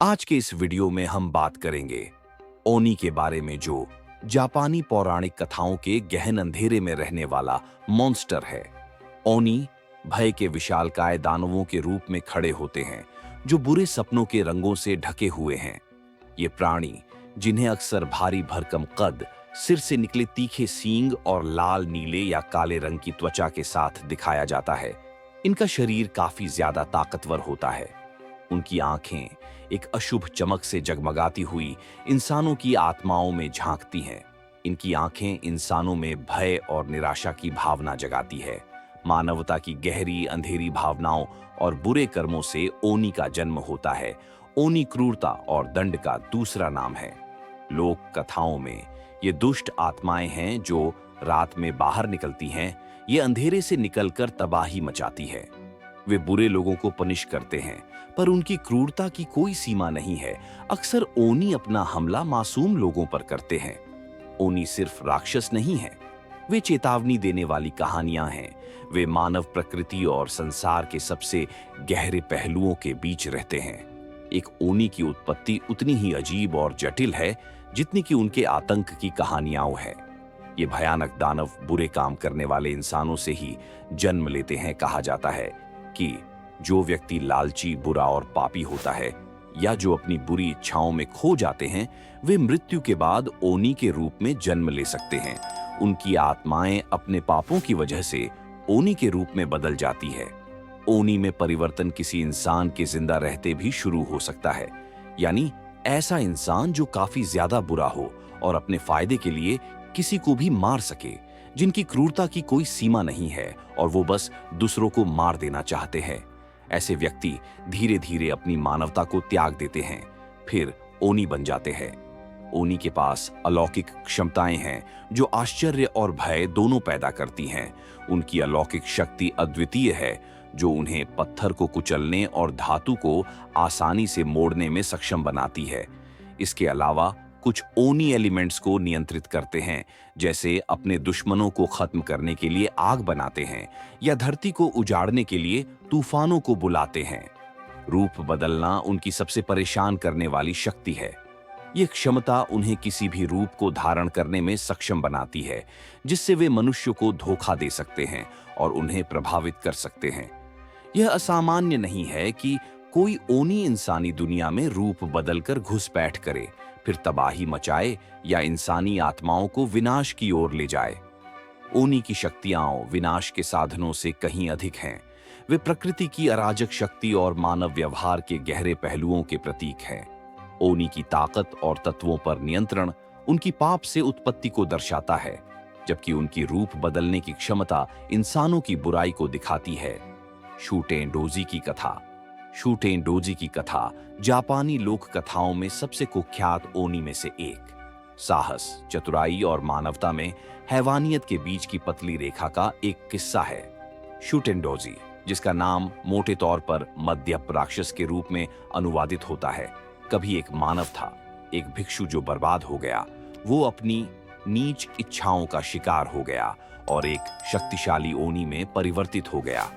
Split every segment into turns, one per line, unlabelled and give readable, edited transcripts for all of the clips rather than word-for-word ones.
आज के इस वीडियो में हम बात करेंगे ओनी के बारे में, जो जापानी पौराणिक कथाओं के गहन अंधेरे में रहने वाला मॉन्स्टर है। ओनी भय के विशालकाय दानवों के रूप में खड़े होते हैं, जो बुरे सपनों के रंगों से ढके हुए हैं। ये प्राणी, जिन्हें अक्सर भारी भरकम कद, सिर से निकले तीखे सींग और लाल, नीले या काले रंग की त्वचा के साथ दिखाया जाता है। इनका शरीर काफी ज्यादा ताकतवर होता है। उनकी आंखें एक अशुभ चमक से जगमगाती हुई इंसानों की आत्माओं में झांकती हैं। इनकी आंखें इंसानों में भय और निराशा की भावना जगाती है। मानवता की गहरी अंधेरी भावनाओं और बुरे कर्मों से ओनी का जन्म होता है। ओनी क्रूरता और दंड का दूसरा नाम है। लोक कथाओं में ये दुष्ट आत्माएं हैं जो रात में बाहर निकलती हैं। ये अंधेरे से निकलकर तबाही मचाती है। वे बुरे लोगों को पनिश करते हैं, पर उनकी क्रूरता की कोई सीमा नहीं है। अक्सर ओनी अपना हमला मासूम लोगों पर करते हैं। ओनी सिर्फ राक्षस नहीं है, वे चेतावनी देने वाली कहानियां हैं। वे मानव प्रकृति और संसार के सबसे गहरे पहलुओं के बीच रहते हैं। एक ओनी की उत्पत्ति उतनी ही अजीब और जटिल है जितनी कि उनके आतंक की कहानियां हैं। ये भयानक दानव बुरे काम करने वाले इंसानों से ही जन्म लेते हैं। कहा जाता है कि जो व्यक्ति लालची, बुरा और पापी होता है, या जो अपनी बुरी इच्छाओं में खो जाते हैं, वे मृत्यु के बाद ओनी के रूप में जन्म ले सकते हैं। उनकी आत्माएं अपने पापों की वजह से ओनी के रूप में बदल जाती है। ओनी में परिवर्तन किसी इंसान के जिंदा रहते भी शुरू हो सकता है, यानी ऐसा इंसान जो काफी ज्यादा बुरा हो और अपने फायदे के लिए किसी को भी मार सके, जिनकी क्रूरता की कोई सीमा नहीं है और वो बस दूसरों को मार देना चाहते हैं। ऐसे व्यक्ति धीरे धीरे अपनी मानवता को त्याग देते हैं, फिर ओनी बन जाते हैं। ओनी के पास अलौकिक क्षमताएं हैं जो आश्चर्य और भय दोनों पैदा करती हैं। उनकी अलौकिक शक्ति अद्वितीय है, जो उन्हें पत्थर को कुचलने और धातु को आसानी से मोड़ने में सक्षम बनाती है। इसके अलावा कुछ ओनी एलिमेंट्स को नियंत्रित करते हैं, जैसे अपने दुश्मनों को खत्म करने के लिए आग बनाते हैं या धरती को उजाड़ने के लिए तूफानों को बुलाते हैं। रूप बदलना उनकी सबसे परेशान करने वाली शक्ति है। यह क्षमता उन्हें किसी भी रूप को धारण करने में सक्षम बनाती है, जिससे वे मनुष्य को धोखा दे सकते हैं और उन्हें प्रभावित कर सकते हैं। यह असामान्य नहीं है कि कोई ओनी इंसानी दुनिया में रूप बदलकर घुसपैठ करे, फिर तबाही मचाए या इंसानी आत्माओं को विनाश की ओर ले जाए। ओनी की शक्तियां विनाश के साधनों से कहीं अधिक हैं। वे प्रकृति की अराजक शक्ति और मानव व्यवहार के गहरे पहलुओं के प्रतीक हैं। ओनी की ताकत और तत्वों पर नियंत्रण उनकी पाप से उत्पत्ति को दर्शाता है, जबकि उनकी रूप बदलने की क्षमता इंसानों की बुराई को दिखाती है। शूटें डोजी की कथा। शूटें डोजी की कथा जापानी लोक कथाओं में सबसे कुख्यात ओनी में से एक। साहस, चतुराई और मानवता में हैवानियत के बीच की पतली रेखा का एक किस्सा है। शूटें डोजी, जिसका नाम मोटे तौर पर मध्यप राक्षस के रूप में अनुवादित होता है, कभी एक मानव था, एक भिक्षु जो बर्बाद हो गया। वो अपनी नीच इच्छाओं का शिकार हो गया और एक शक्तिशाली ओनी में परिवर्तित हो गया।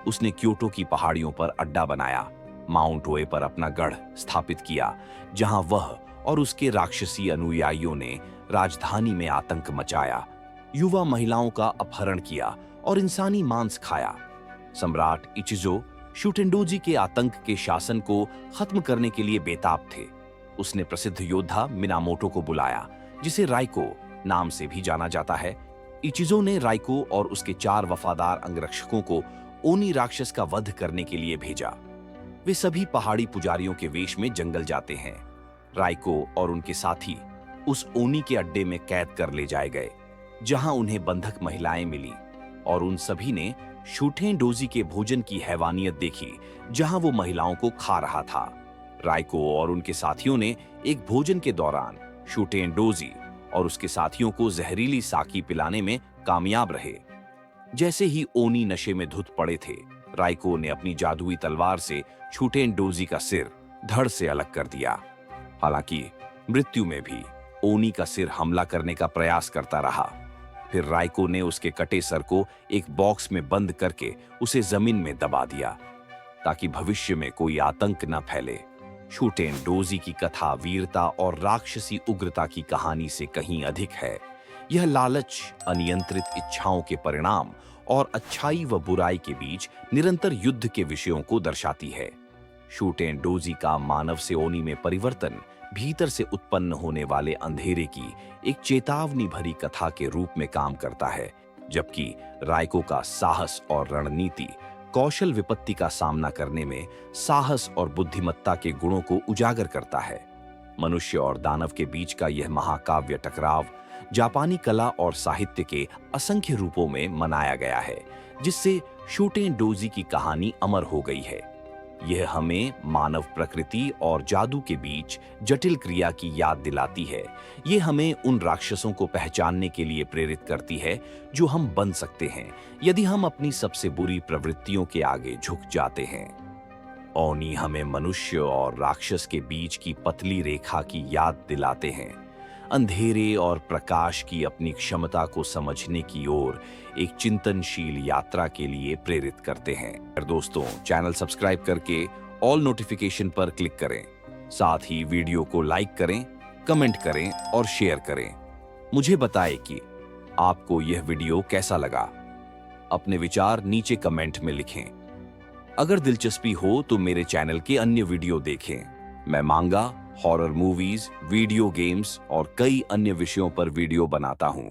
उसने क्योटो की पहाड़ियों पर अड्डा बनाया, माउंट ओए पर अपना गढ़ स्थापित किया, जहां वह और उसके राक्षसी अनुयायियों ने राजधानी में आतंक मचाया, युवा महिलाओं का अपहरण किया और इंसानी मांस खाया। सम्राट इचिजो शूटेंडोजी के आतंक के शासन को खत्म करने के लिए बेताब थे। उसने प्रसिद्ध योद्धा मिनामोटो को बुलाया, जिसे राइको नाम से भी जाना जाता है। इचिजो ने राइको और उसके 4 वफादार अंगरक्षकों को ओनी राक्षस का वध करने के लिए भेजा। वे सभी पहाड़ी पुजारियों के वेश में जंगल जाते हैं। राइको और उनके साथी उस ओनी के अड्डे में कैद कर ले जाए गए, जहां उन्हें बंधक महिलाएं मिली, और उन सभी ने शूटें डोजी के भोजन की हैवानियत देखी, जहां वो महिलाओं को खा रहा था। राइको और उनके साथियों ने एक भोजन के दौरान शूटें डोजी और उसके साथियों को जहरीली साकी पिलाने में कामयाब रहे। जैसे ही ओनी नशे में धुत पड़े थे, राइको ने अपनी जादुई तलवार से शूटें डोजी का सिर धड़ से अलग कर दिया। हालांकि मृत्यु में भी ओनी का सिर हमला करने का प्रयास करता रहा। फिर राइको ने उसके कटे सर को एक बॉक्स में बंद करके उसे जमीन में दबा दिया, ताकि भविष्य में कोई आतंक न फैले। शूटेन डोजी की कथा वीरता और राक्षसी उग्रता की कहानी से कहीं अधिक है। यह लालच, अनियंत्रित इच्छाओं के परिणाम और अच्छाई व बुराई के बीच निरंतर युद्ध के विषयों को दर्शाती है। शूटेन डोजी का मानव से ओनी में परिवर्तन भीतर से उत्पन्न होने वाले अंधेरे की एक चेतावनी भरी कथा के रूप में काम करता है, जबकि रायको का साहस और रणनीति कौशल विपत्ति का सामना करने में साहस और बुद्धिमत्ता के गुणों को उजागर करता है। मनुष्य और दानव के बीच का यह महाकाव्य टकराव जापानी कला और साहित्य के असंख्य रूपों में मनाया गया है, जिससे शूटेन डोजी की कहानी अमर हो गई है। यह हमें मानव प्रकृति और जादू के बीच जटिल क्रिया की याद दिलाती है। ये हमें उन राक्षसों को पहचानने के लिए प्रेरित करती है जो हम बन सकते हैं यदि हम अपनी सबसे बुरी प्रवृत्तियों के आगे झुक जाते हैं। ओनी हमें मनुष्य और राक्षस के बीच की पतली रेखा की याद दिलाते हैं, अंधेरे और प्रकाश की अपनी क्षमता को समझने की ओर एक चिंतनशील यात्रा के लिए प्रेरित करते हैं। दोस्तों, चैनल सब्सक्राइब करके ऑल नोटिफिकेशन पर क्लिक करें। साथ ही वीडियो को लाइक करें, कमेंट करें और शेयर करें। मुझे बताएं कि आपको यह वीडियो कैसा लगा। अपने विचार नीचे कमेंट में लिखें। अगर दिलचस्पी हो तो मेरे चैनल के अन्य वीडियो देखें। मैं मांगा, हॉरर मूवीज, वीडियो गेम्स और कई अन्य विषयों पर वीडियो बनाता हूं।